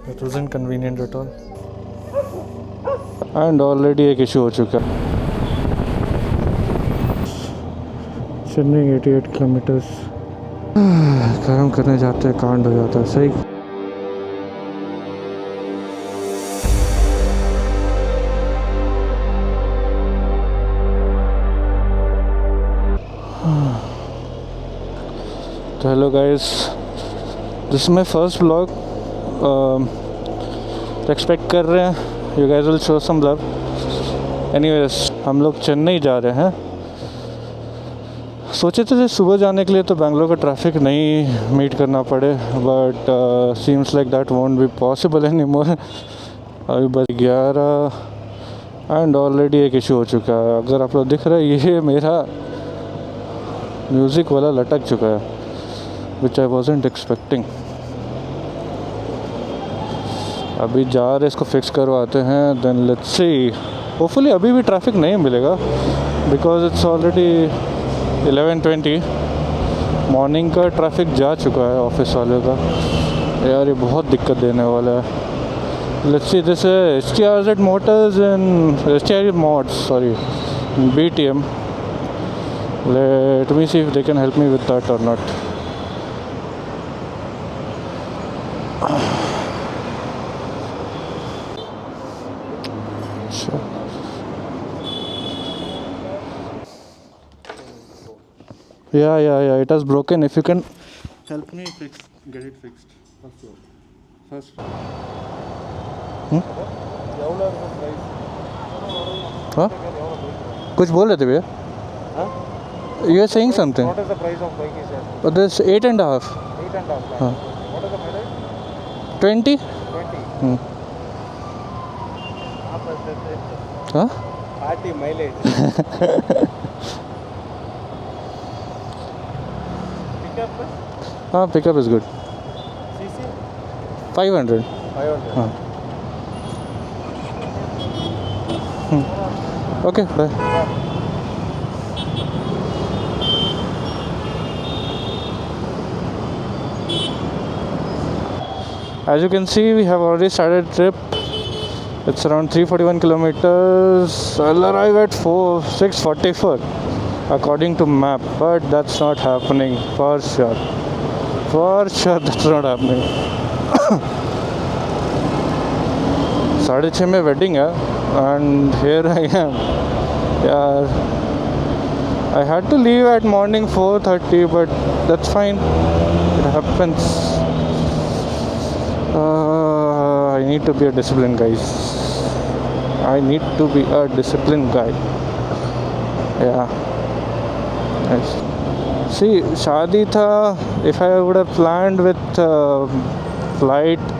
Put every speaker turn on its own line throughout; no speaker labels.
It wasn't convenient at all.
And already एक issue हो चुका है।
चेन्नई 88 किलोमीटर्स।
काम करने जाते हैं कांड हो जाता है। सही तो hello guys, this is my first vlog. Expect कर रहे हैं you guys will show some love. Anyways, हम लोग चेन्नई जा रहे हैं। सोचे थे सुबह जाने के लिए तो बेंगलोर का ट्रैफिक नहीं मीट करना पड़े, but seems like that won't be possible any more. अभी बस 11 एंड ऑलरेडी एक इशू हो चुका है। अगर आप लोग दिख रहा है, ये मेरा म्यूज़िक वाला लटक चुका है, विच आई वॉजेंट एक्सपेक्टिंग। अभी जा रहे इसको फिक्स करवाते हैं, देन लेट्स सी। होपफुली अभी भी ट्रैफिक नहीं मिलेगा बिकॉज इट्स ऑलरेडी 11:20। मॉर्निंग का ट्रैफिक जा चुका है ऑफिस वाले का। यार ये बहुत दिक्कत देने वाला है। लेट्स सी, दिस है STRZ Motors and STRZ Mods, sorry, BTM. Let me see if they can help me with that or not. Sure. Yeah. It has broken. If you can help me get it fixed. First. हाँ? कुछ बोल रहे थे भैया? You are saying something.
What is the price of bike is here?
But this 8.5.
8.5 lakh.
हाँ.
What is the mileage?
20.
20.
हाँ?
40 mileage. Pickup?
हाँ, pickup is good.
CC?
500.
500.
हाँ. Okay, bye. As you can see, we have already started trip. It's around 341 kilometers. I'll arrive at 6:44 according to map, but that's not happening for sure. For sure, that's not happening. 6:30 में wedding है, and here I am. Yeah, I had to leave at morning 4:30, but that's fine. It happens. I need to be a disciplined guys. I need to be a disciplined guy. Yeah. Nice. See, शादी था. If I would have planned with flight,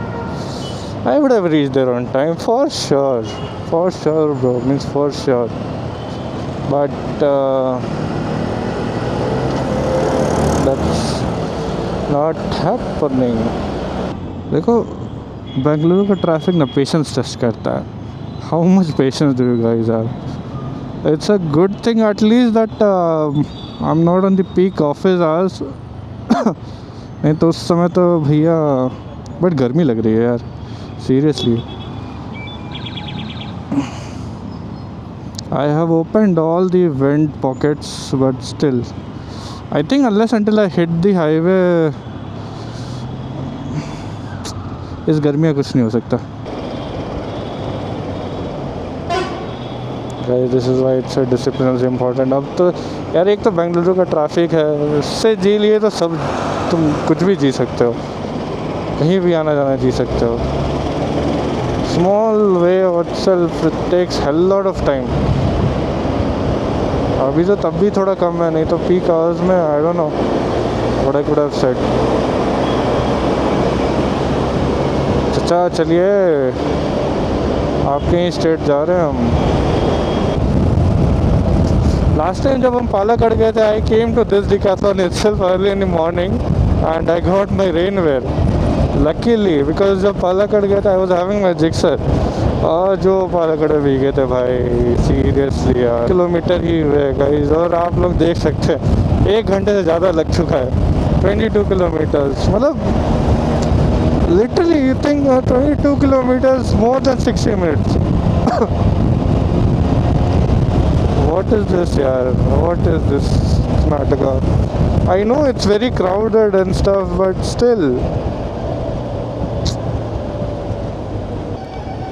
I would have reached there on time for sure. For sure, bro. Means for sure. But that's not happening. देखो, बेंगलुरु का traffic ना patience test करता है। How much patience do you guys have? It's a good thing at least that I am not on the peak office hours. नहीं तो उस समय तो भैया बट गर्मी लग रही है यार, seriously. I have opened all the went pockets but still I think unless until I hit the highway इस गर्मी में कुछ नहीं हो सकता। This is why it's discipline is important. अब तो यार एक तो बेंगलुरु का ट्रैफिक है, उससे जी लिए तो सब तुम कुछ भी जी सकते हो, कहीं भी आना जाना जी सकते हो। Small way itself it takes hell lot of time. अभी तो तब भी थोड़ा कम है, नहीं तो पीक आवर्स में I don't know what I could have said. अच्छा चलिए, आपके ही स्टेट जा रहे हैं हम। लास्ट टाइम जब हम पालाकड़ गए थे, I came to this Decathlon itself early in the morning and I got my rain wear luckily, because जब पालाकड़ गए थे I was having my Gixxer, और जो पालाकड़ में भीगे थे भाई, सीरियसली यार। किलोमीटर ही हुए गाइस, और आप लोग देख सकते हैं 1 घंटे से ज़्यादा लग चुका है। 22 किलोमीटर्स, मतलब Literally, you think 22 kilometers more than 60 minutes. What is this, yaar? What is this Karnataka? I know it's very crowded and stuff, but still.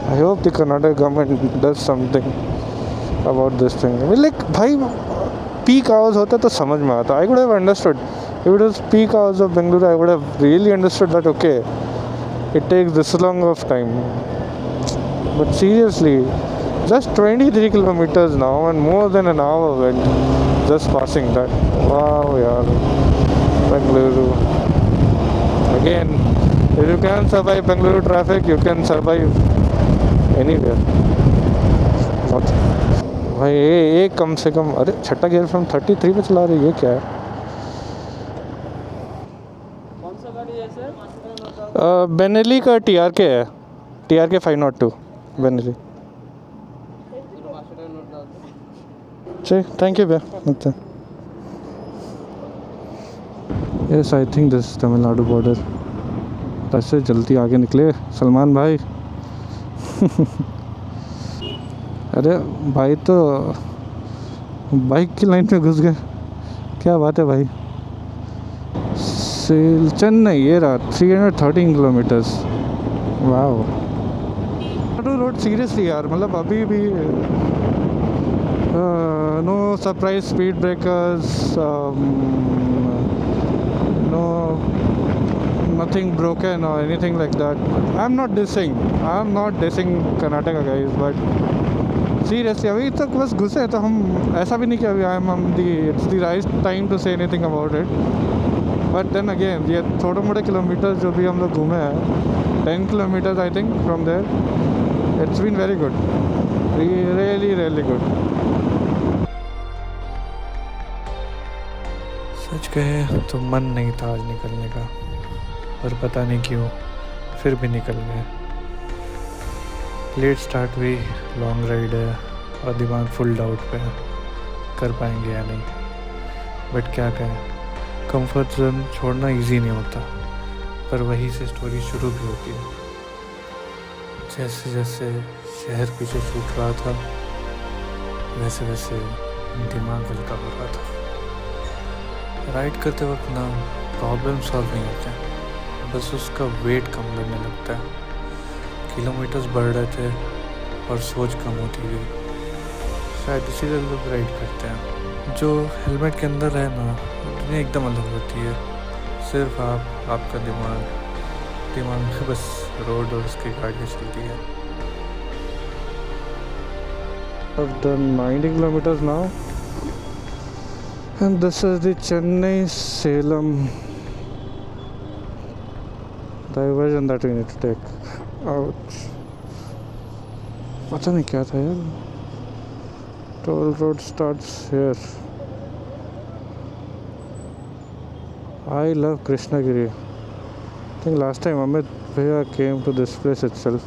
I hope the Karnataka government does something about this thing. I mean, like, भाई peak hours होता तो समझ में आता. I would have understood. If it was peak hours of Bengaluru, I would have really understood that, okay, it takes this long of time. But seriously, just 23 kilometers now and more than an hour went just passing that. Wow, yaar. Bengaluru. Again, if you can survive Bengaluru traffic, you can survive anywhere. Not. भाई ये कम से कम, अरे छठा gear from 33 पे चला रही है, क्या है?
कौन सा गाड़ी है सर?
बेनेली का TRK है, TRK 502 बेनेली. चलिए, थैंक यू भैया. Yes, I think this Tamil Nadu border. ऐसे जल्दी आगे निकले सलमान भाई. अरे भाई तो बाइक की लाइन में घुस गए, क्या बात है भाई. चेन्नई, ये रहा 313 किलोमीटर्स. वाओ. रोड सीरियसली यार, मतलब अभी भी no surprise speed breakers, no nothing broken or anything like that. I'm not dissing Karnataka guys, but seriously अभी तक बस घुसे तो हम, ऐसा भी नहीं कि अभी it's the right time to say anything about it. But then again, ये छोटे मोटे किलोमीटर जो भी हम लोग घूमे हैं, 10 kilometers I think from there, it's been very good, really good.
सच कहे तो मन नहीं था आज निकलने का, पर पता नहीं क्यों फिर भी निकल गए. लेट स्टार्ट हुई, लॉन्ग राइड है और दिमाग फुल डाउट पे है कर पाएंगे या नहीं. बट क्या कहें, कंफर्ट जोन छोड़ना इजी नहीं होता, पर वहीं से स्टोरी शुरू भी होती है. जैसे जैसे शहर पीछे छूट रहा था, वैसे वैसे दिमाग हल्का हो रहा था. राइड करते वक्त ना प्रॉब्लम सॉल्व नहीं होते, बस उसका वेट कम लगने लगता है. किलोमीटर्स बढ़ रहे थे और सोच कम होती गई. शायद इसीलिए लोग राइड करते हैं. जो हेलमेट के अंदर है ना, दुनिया एकदम अलग होती है. सिर्फ आपका दिमाग में बस रोड और उसकी गाड़ियाँ चलती है.
I've done 90 kilometers now, and this is the Chennai Salem diversion that we need to take. Ouch. पता नहीं क्या था यार. Toll road starts here. I love Krishnagiri. I think last time Amit Bhaiya came to this place itself.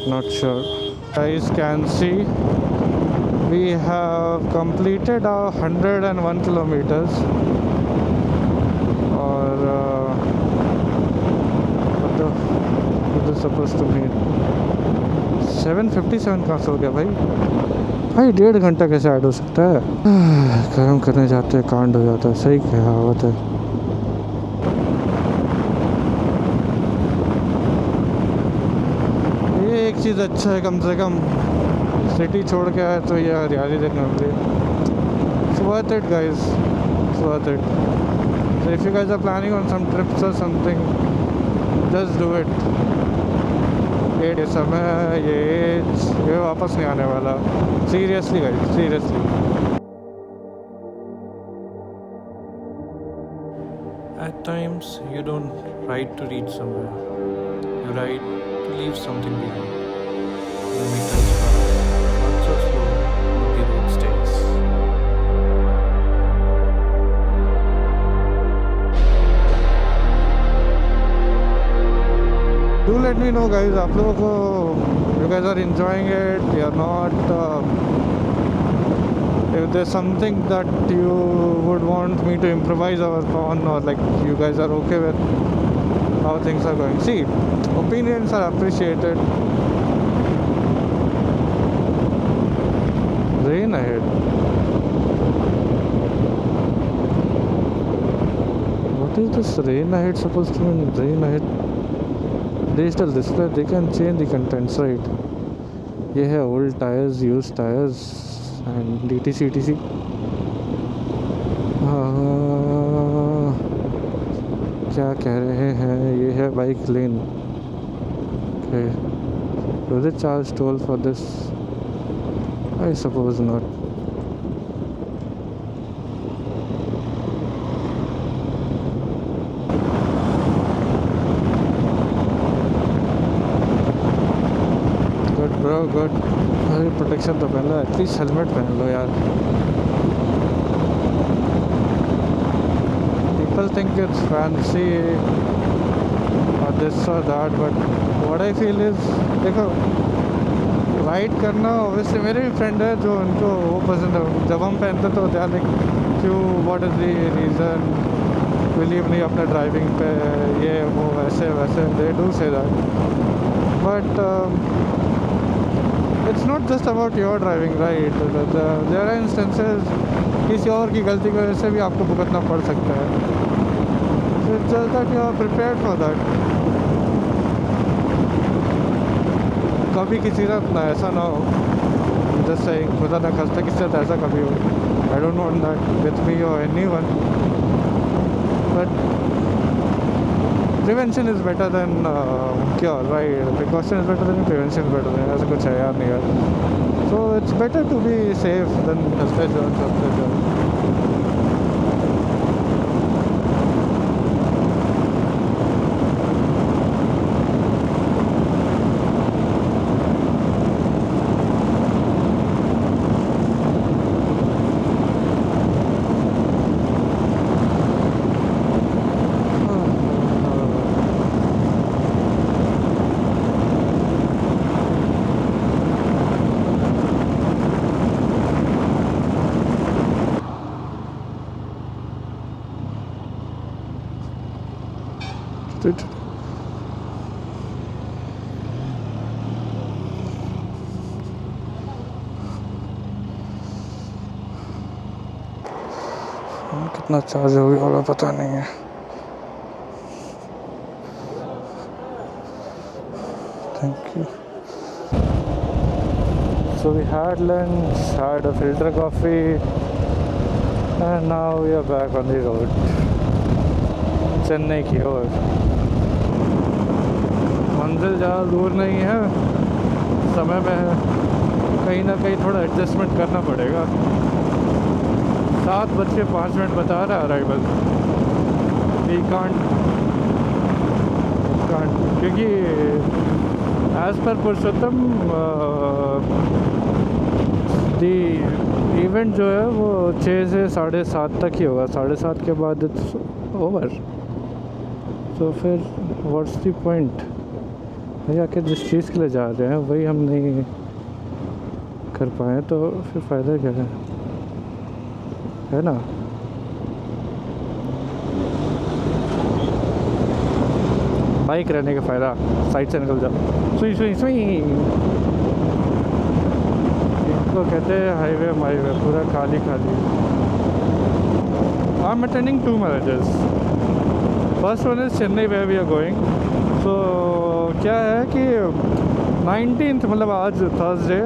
Not sure. Guys can see we have completed our 101 kilometers. Or what is supposed to be 7:57 कहाँ से हो गया भाई 1.5 घंटा कैसे add हो सकता है. कर्म करने जाते हैं कांड हो जाता है. सही कहावत है. ये एक चीज़ अच्छा है, कम से कम सिटी छोड़ के आए तो ये हरियाली देखने मिली. It's worth it guys, it's worth it. So if you guys are planning on some trips or something, just do it. ये समय ये वापस नहीं आने वाला. Seriously guys, seriously.
At times you don't ride to reach somewhere, you ride to leave something behind. Kilometers fast, not so slow, but the road stays.
Do let me know guys, आप लोगों को, you guys are enjoying it, you are not, if there's something that you would want me to improvise on, or like you guys are okay with, how things are going. See, opinions are appreciated. Rain ahead. What is this rain ahead supposed to mean? Rain ahead. Digital display, they can change the contents, right? ये है old tires, used tires and DTC etc. क्या कह रहे हैं? ये है bike lane. Okay. Do they charge toll for this? I suppose not. Good bro, good. अरे protection तो पहन लो, एटलीस्ट हेलमेट पहन लो यार. People think it's fancy or this or that, but what I feel is, देखो ride करना obviously मेरे भी friend है जो उनको वो पसंद है. जब हम पहनते तो क्या लाइक क्यों, what is the reason, believe नहीं अपने ड्राइविंग पे, ये वो वैसे वैसे, they do say that. But it's not just about your driving, right. There are instances किसी और की गलती की वजह से भी आपको भुगतना पड़ सकता है. It's just that you are prepared for that. कभी किसी साथ ना ऐसा ना हो, जैसे खुदा ना खास्ता किसी साथ ऐसा कभी हो. I don't want that with me और anyone, but prevention is better than cure, right. Precaution is better than prevention better than, ऐसा कुछ है यार नहीं यार. So it's better to be safe than suspect. कितना चार्ज हो गया होगा पता नहीं है. Thank you. So we had lunch, had a filter coffee, and now we are back on the road. Chennai की ओर. मंजिल ज़्यादा दूर नहीं है, समय में है, कहीं ना कहीं थोड़ा एडजस्टमेंट करना पड़ेगा. 7:05 बता रहा है अराइवल. वी कांट क्योंकि एज पर पुरुषोत्तम दी इवेंट जो है वो 6 से 7:30 तक ही होगा. 7:30 के बाद इट्स ओवर. तो फिर व्हाट्स द पॉइंट. भैया आखिर जिस चीज़ के लिए जा रहे हैं वही हम नहीं कर पाए तो फिर फ़ायदा क्या है ना. बाइक रहने का फ़ायदा, साइड से निकल जाओ. सुई सुई सुई. इसको कहते हैं हाईवे माईवे, पूरा खाली खाली. I am attending 2 marriages. First one is Chennai way we are going. So क्या है कि 19th मतलब आज Thursday.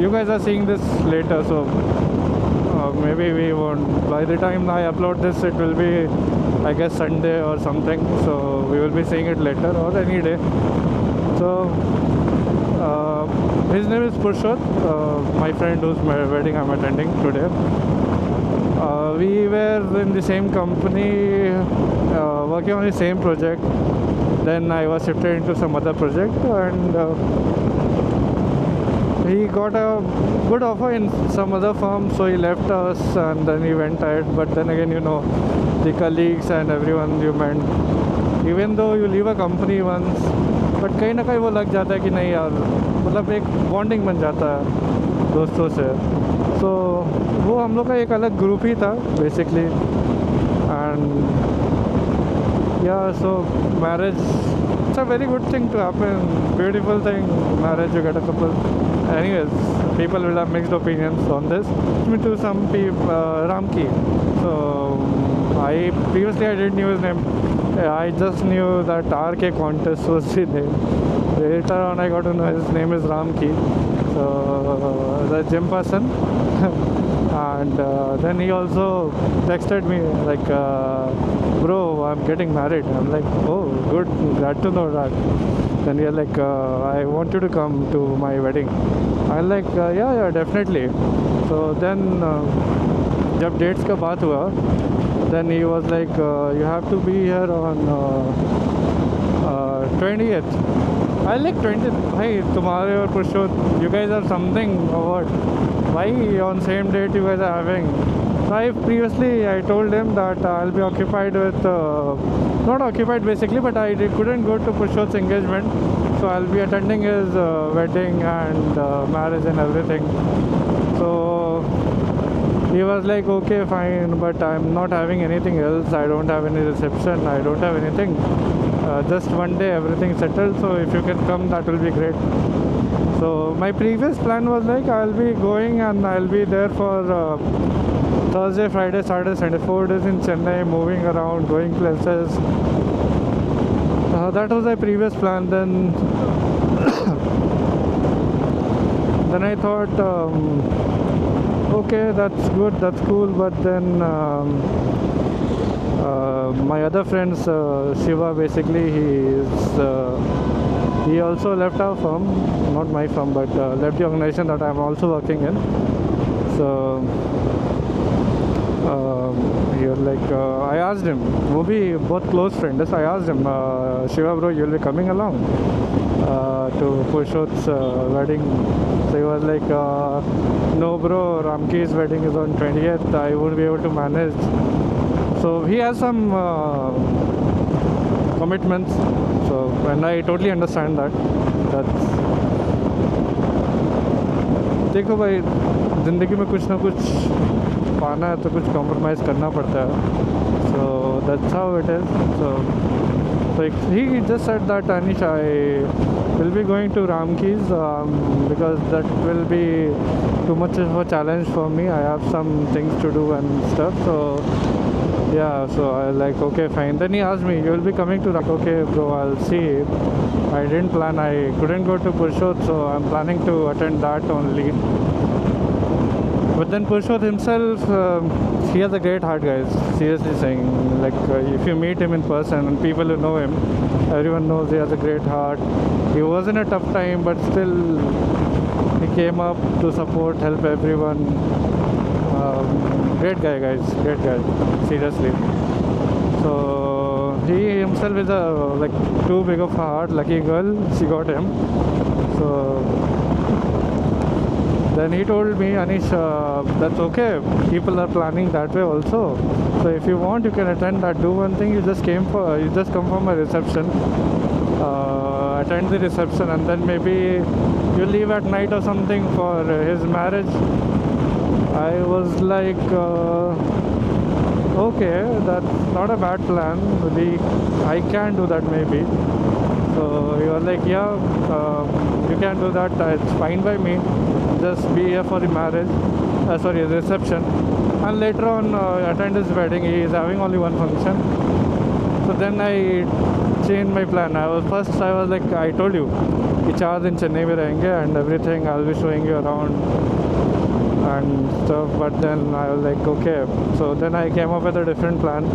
You guys are seeing this later, so maybe we won't, by the time I upload this it will be I guess Sunday or something, so we will be seeing it later or any day. So his name is Purshot, my friend whose wedding I'm attending today. We were in the same company, working on the same project. Then I was shifted into some other project, and he got a good offer in some other firm, so he left us and then he went ahead. But then again, you know, the colleagues and everyone you met, even though you leave a company once, but कहीं ना कहीं वो लग जाता है कि नहीं यार, मतलब एक बॉन्डिंग बन जाता है दोस्तों से. so वो हम लोग का एक अलग ग्रुप ही था basically. And Yeah, so marriage, it's a very good thing to happen. Beautiful thing, marriage, you get a couple. Anyways, people will have mixed opinions on this. Me to some people, Ramki. So, I previously I didn't knew his name. I just knew that RK contest was his name. Later on, I got to know his name is Ramki. So, the gym person. And then he also texted me like, bro, I'm getting married. I'm like, oh, good, glad to know that. Then he's like, I want you to come to my wedding. I'm like, yeah, definitely. So then जब dates का बात हुआ, then he was like, you have to be here on 20th. I like 20th. भाई तुम्हारे और पुरुषोत्तम, you guys have something or what? Why on same date you guys are having? So I told him that I'll be occupied with, not occupied basically, but I couldn't go to Purushottam's engagement. So I'll be attending his wedding and marriage and everything. So he was like, okay, fine, but I'm not having anything else. I don't have any reception. I don't have anything. Just one day everything settled. So if you can come, that will be great. So my previous plan was like I'll be going and I'll be there for Thursday, Friday, Saturday, Sunday, 4 days in Chennai, moving around, going places. That was my previous plan. Then I thought, okay, that's good, that's cool. But then my other friends, Shiva, basically he also left our firm, not my firm, but left the organization that I'm also working in. So he was like, I asked him, वो भी बहुत close friend है, so I asked him, Shiva bro, you'll be coming along to Purushottam's wedding? So he was like, no bro, Ramki's wedding is on 20th, I won't be able to manage. So he has some commitments, so and I totally understand that. That's, देखो भाई, ज़िंदगी में कुछ ना कुछ पाना है तो कुछ कॉम्प्रोमाइज़ करना पड़ता है. So that's how it is. So he just said that, Anish, I will be going to Ramki's because that will be too much of a challenge for me. I have some things to do and stuff. So yeah, so I was like, okay, fine. Then he asked me, you will be coming to Ramki? Okay bro, I'll see. I didn't plan, I couldn't go to Purushottam, so I'm planning to attend that only. But then Purushottam himself, he has a great heart, guys. Seriously saying, like if you meet him in person and people who know him, everyone knows he has a great heart. He was in a tough time, but still he came up to support, help everyone. Great guy, guys. Great guy. Seriously. So he himself is like too big of a heart. Lucky girl, she got him. So then he told me, Anish, that's okay. People are planning that way also. So if you want, you can attend that. Do one thing. You just come for my reception. Attend the reception, and then maybe you leave at night or something for his marriage. I was like, okay, that's not a bad plan. I can do that maybe. So he was like, yeah, you can do that. It's fine by me. Just be here for the marriage, sorry, the reception, and later on attend his wedding. He is having only one function. So then I changed my plan. I was like, I told you, कि 4 दिन चेन्नई में रहेंगे and everything. I'll be showing you around and stuff. But then I was like, okay. So then I came up with a different plan.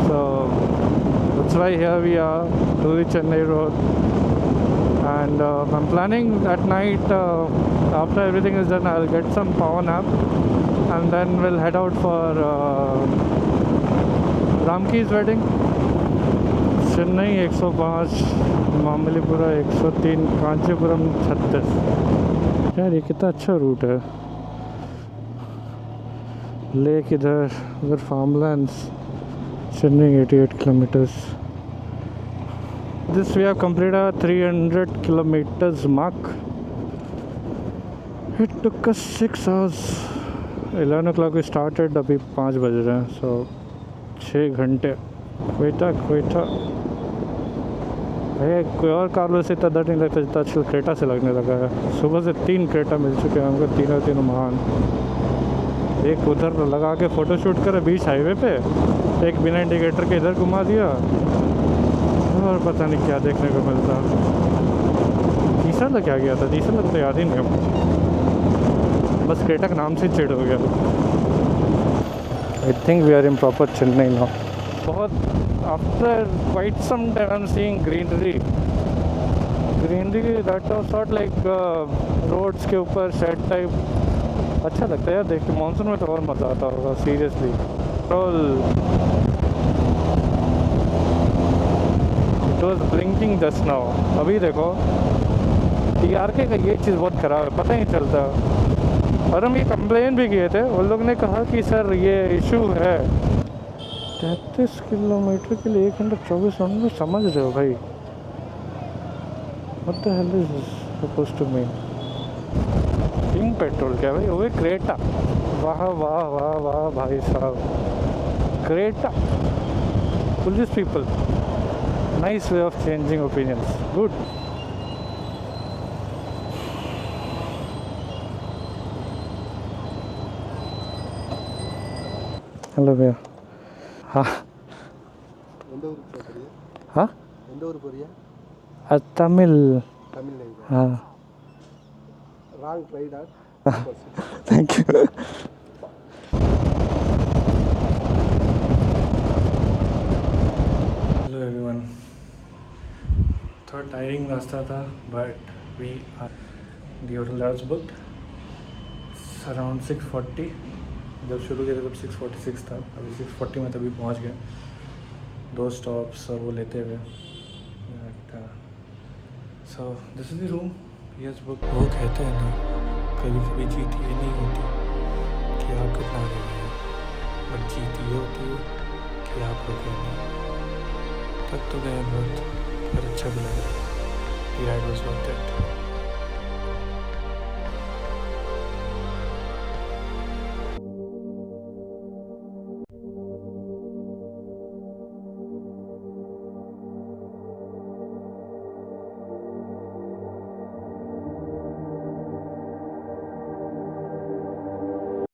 So that's why here we are, to the Chennai road. And I'm planning at night, after everything is done, I'll get some power nap and then we'll head out for Ramki's wedding. Chennai 105, Mamallipura 103, Kanchipuram 36. यार ये कितना अच्छा root है. Lake इधर farmlands. Chennai 88 kilometers. This we have completed our 300 kilometers mark. It took us 6 hours. 11 o'clock we started, अभी 5 बज रहे हैं. So 6 घंटे क्वेटा भैया कोई और कार वैसे इतना डर नहीं लगता जितना आजकल क्रेटा से लगने लगा है। सुबह से 3 क्रेटा मिल चुके हैं हमको, तीनों महान। एक उधर लगा के फ़ोटो शूट करे बीच हाईवे पे, एक बिना इंडिकेटर के इधर घुमा दिया, और पता नहीं क्या देखने को मिलता। तीसरा तो क्या गया था, तीसरा तो याद ही नहीं हमको, बस क्रेटा के नाम से चिढ़ हो गया। I think we are in proper Chennai now. बहुत after quite some time I am seeing greenery that was sort like roads के ऊपर शेड टाइप। अच्छा लगता है यार देख के, मानसून में तो और मज़ा आता होगा seriously. It was blinking just now. अभी देखो TRK का ये चीज़ बहुत ख़राब है, पता ही नहीं चलता। और हम ये कंप्लेन भी किए थे, उन लोग ने कहा कि सर ये इशू है। 33 किलोमीटर के लिए 1 घंटा 24 मिनट में, समझ रहे हो भाई? What the hell is this supposed to mean? King petrol क्या भाई, वो क्रेटा। वाह वाह वाह वाह भाई साहब, Creta. Police people, nice way of changing opinions, good. Hello भैया। हाँ हाँ तमिल। हाँ थैंक यू।
Hello everyone. थोड़ा टायरिंग रास्ता था, but we the hotel that's booked around 6:40। जब शुरू किया था तब 6:46 था, अभी 6:40 में तभी पहुंच गए। 2 स्टॉप्स और वो लेते हुए। So this is the room yes book. वो कहते हैं ना, कभी कभी जीत ये नहीं होती कि आप कितना आगे गए, बट जीत ये होती है कि आप रुके नहीं। तब तो गए बहुत, पर अच्छा भी लग रहा है। Ride was worth it.